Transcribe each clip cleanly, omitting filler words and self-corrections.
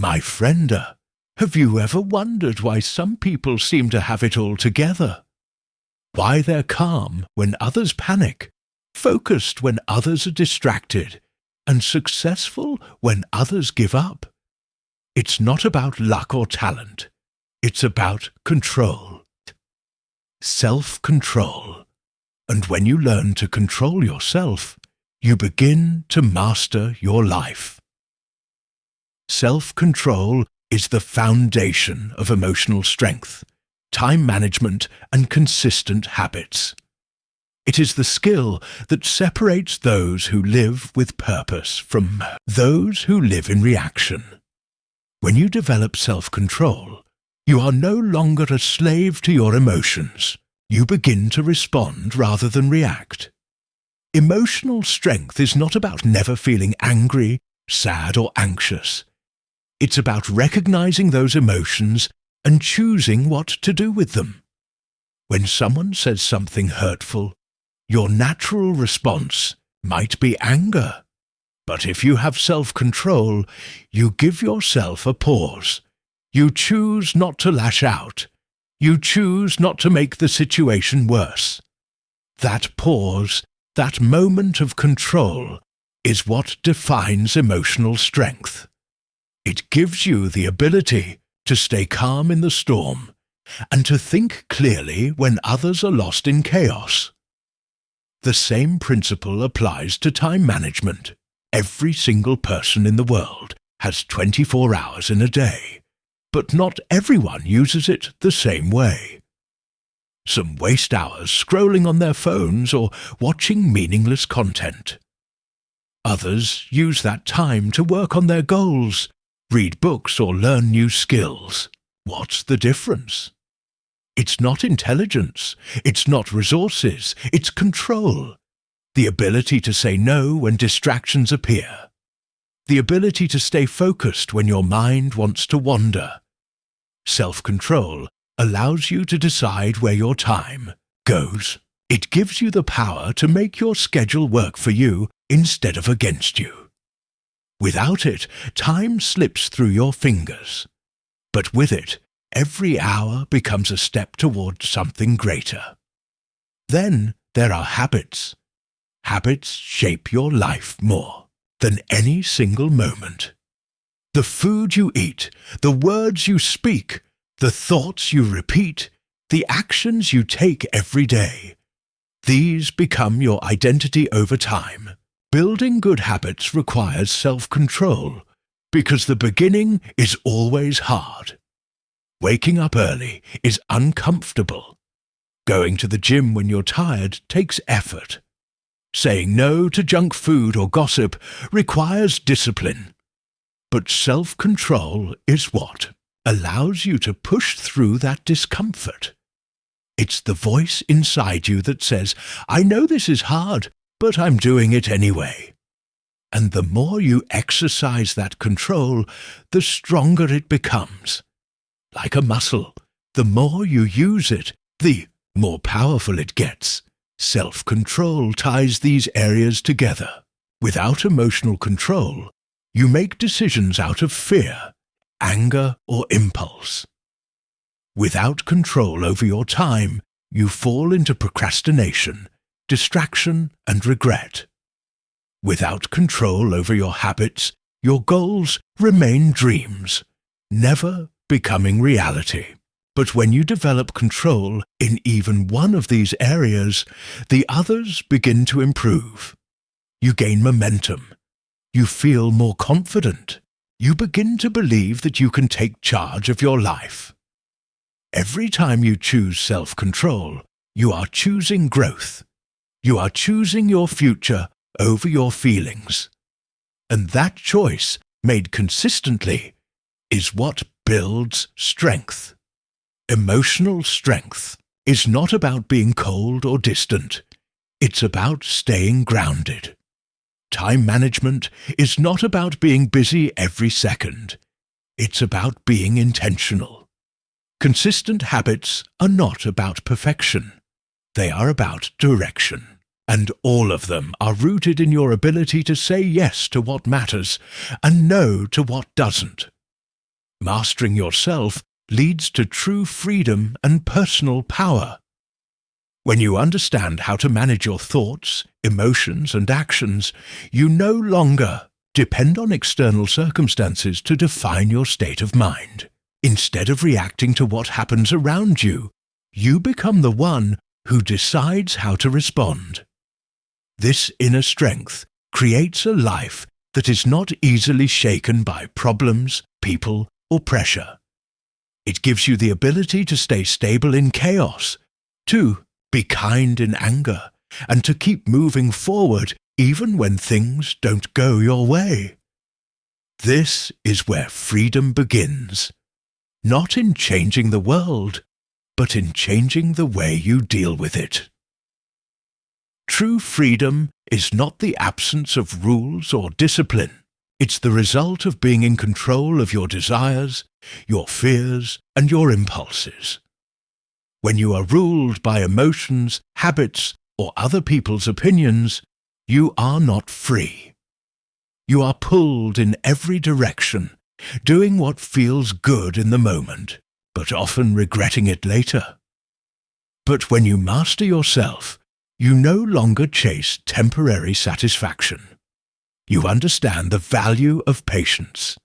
My friend, have you ever wondered why some people seem to have it all together? Why they're calm when others panic, focused when others are distracted, and successful when others give up? It's not about luck or talent. It's about control. Self-control. And when you learn to control yourself, you begin to master your life. Self-control is the foundation of emotional strength, time management, and consistent habits. It is the skill that separates those who live with purpose from those who live in reaction. When you develop self-control, you are no longer a slave to your emotions. You begin to respond rather than react. Emotional strength is not about never feeling angry, sad, or anxious. It's about recognizing those emotions and choosing what to do with them. When someone says something hurtful, your natural response might be anger. But if you have self-control, you give yourself a pause. You choose not to lash out. You choose not to make the situation worse. That pause, that moment of control, is what defines emotional strength. It gives you the ability to stay calm in the storm and to think clearly when others are lost in chaos. The same principle applies to time management. Every single person in the world has 24 hours in a day, but not everyone uses it the same way. Some waste hours scrolling on their phones or watching meaningless content. Others use that time to work on their goals, read books or learn new skills. What's the difference? It's not intelligence, it's not resources, it's control. The ability to say no when distractions appear. The ability to stay focused when your mind wants to wander. Self-control allows you to decide where your time goes. It gives you the power to make your schedule work for you instead of against you. Without it, time slips through your fingers. But with it, every hour becomes a step toward something greater. Then there are habits. Habits shape your life more than any single moment. The food you eat, the words you speak, the thoughts you repeat, the actions you take every day. These become your identity over time. Building good habits requires self-control because the beginning is always hard. Waking up early is uncomfortable. Going to the gym when you're tired takes effort. Saying no to junk food or gossip requires discipline. But self-control is what allows you to push through that discomfort. It's the voice inside you that says, "I know this is hard, but I'm doing it anyway." And the more you exercise that control, the stronger it becomes. Like a muscle, the more you use it, the more powerful it gets. Self-control ties these areas together. Without emotional control, you make decisions out of fear, anger, or impulse. Without control over your time, you fall into procrastination, distraction, and regret. Without control over your habits, your goals remain dreams, never becoming reality. But when you develop control in even one of these areas, the others begin to improve. You gain momentum. You feel more confident. You begin to believe that you can take charge of your life. Every time you choose self-control, you are choosing growth. You are choosing your future over your feelings. And that choice, made consistently, is what builds strength. Emotional strength is not about being cold or distant. It's about staying grounded. Time management is not about being busy every second. It's about being intentional. Consistent habits are not about perfection. They are about direction. And all of them are rooted in your ability to say yes to what matters and no to what doesn't. Mastering yourself leads to true freedom and personal power. When you understand how to manage your thoughts, emotions, and actions, you no longer depend on external circumstances to define your state of mind. Instead of reacting to what happens around you, you become the one who decides how to respond. This inner strength creates a life that is not easily shaken by problems, people, or pressure. It gives you the ability to stay stable in chaos, to be kind in anger, and to keep moving forward even when things don't go your way. This is where freedom begins, not in changing the world, but in changing the way you deal with it. True freedom is not the absence of rules or discipline. It's the result of being in control of your desires, your fears, and your impulses. When you are ruled by emotions, habits, or other people's opinions, you are not free. You are pulled in every direction, doing what feels good in the moment, but often regretting it later. But when you master yourself, you no longer chase temporary satisfaction. You understand the value of patience.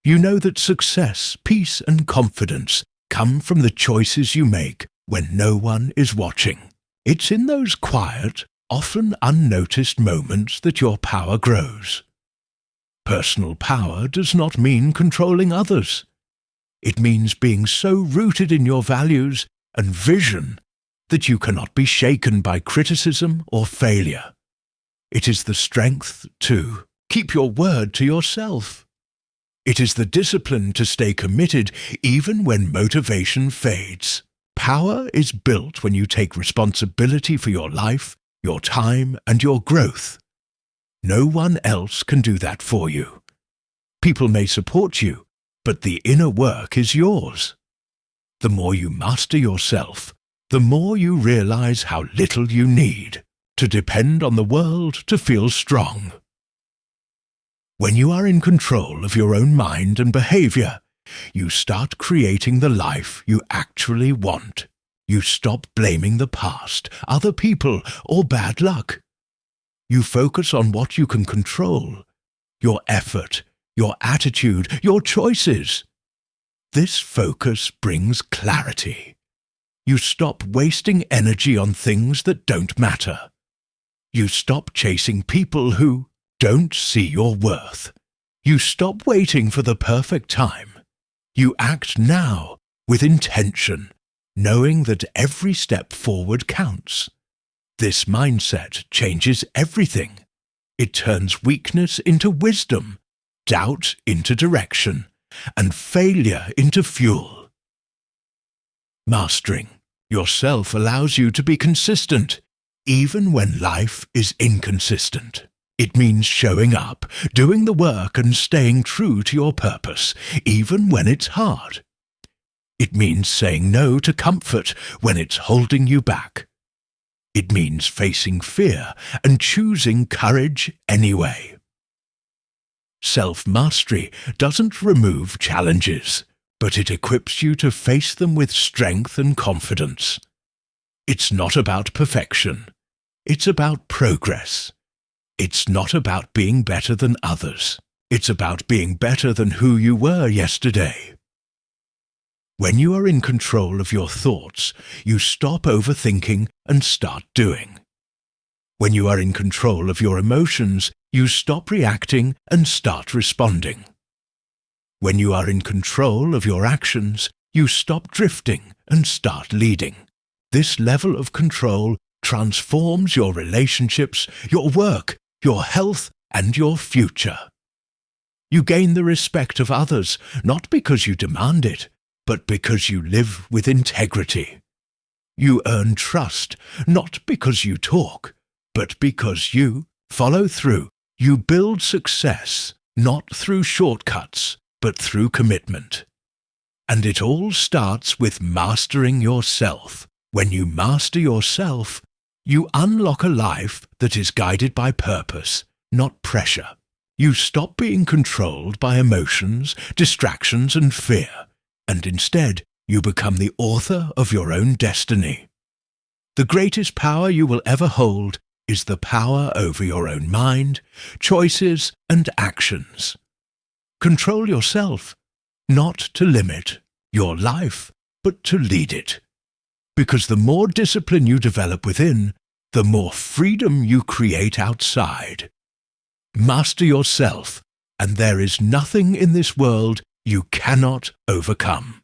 You know that success, peace, and confidence come from the choices you make when no one is watching. It's in those quiet, often unnoticed moments that your power grows. Personal power does not mean controlling others. It means being so rooted in your values and vision that you cannot be shaken by criticism or failure. It is the strength to keep your word to yourself. It is the discipline to stay committed even when motivation fades. Power is built when you take responsibility for your life, your time, and your growth. No one else can do that for you. People may support you, but the inner work is yours. The more you master yourself, the more you realize how little you need to depend on the world to feel strong. When you are in control of your own mind and behavior, you start creating the life you actually want. You stop blaming the past, other people, or bad luck. You focus on what you can control, your effort, your attitude, your choices. This focus brings clarity. You stop wasting energy on things that don't matter. You stop chasing people who don't see your worth. You stop waiting for the perfect time. You act now with intention, knowing that every step forward counts. This mindset changes everything. It turns weakness into wisdom, doubt into direction, and failure into fuel. Mastering yourself allows you to be consistent, even when life is inconsistent. It means showing up, doing the work, and staying true to your purpose, even when it's hard. It means saying no to comfort when it's holding you back. It means facing fear and choosing courage anyway. Self-mastery doesn't remove challenges, but it equips you to face them with strength and confidence. It's not about perfection. It's about progress. It's not about being better than others. It's about being better than who you were yesterday. When you are in control of your thoughts, you stop overthinking and start doing. When you are in control of your emotions, you stop reacting and start responding. When you are in control of your actions, you stop drifting and start leading. This level of control transforms your relationships, your work, your health, and your future. You gain the respect of others, not because you demand it, but because you live with integrity. You earn trust, not because you talk, but because you follow through. You build success, not through shortcuts, but through commitment. And it all starts with mastering yourself. When you master yourself, you unlock a life that is guided by purpose, not pressure. You stop being controlled by emotions, distractions, and fear, and instead you become the author of your own destiny. The greatest power you will ever hold is the power over your own mind, choices, and actions. Control yourself, not to limit your life, but to lead it. Because the more discipline you develop within, the more freedom you create outside. Master yourself, and there is nothing in this world you cannot overcome.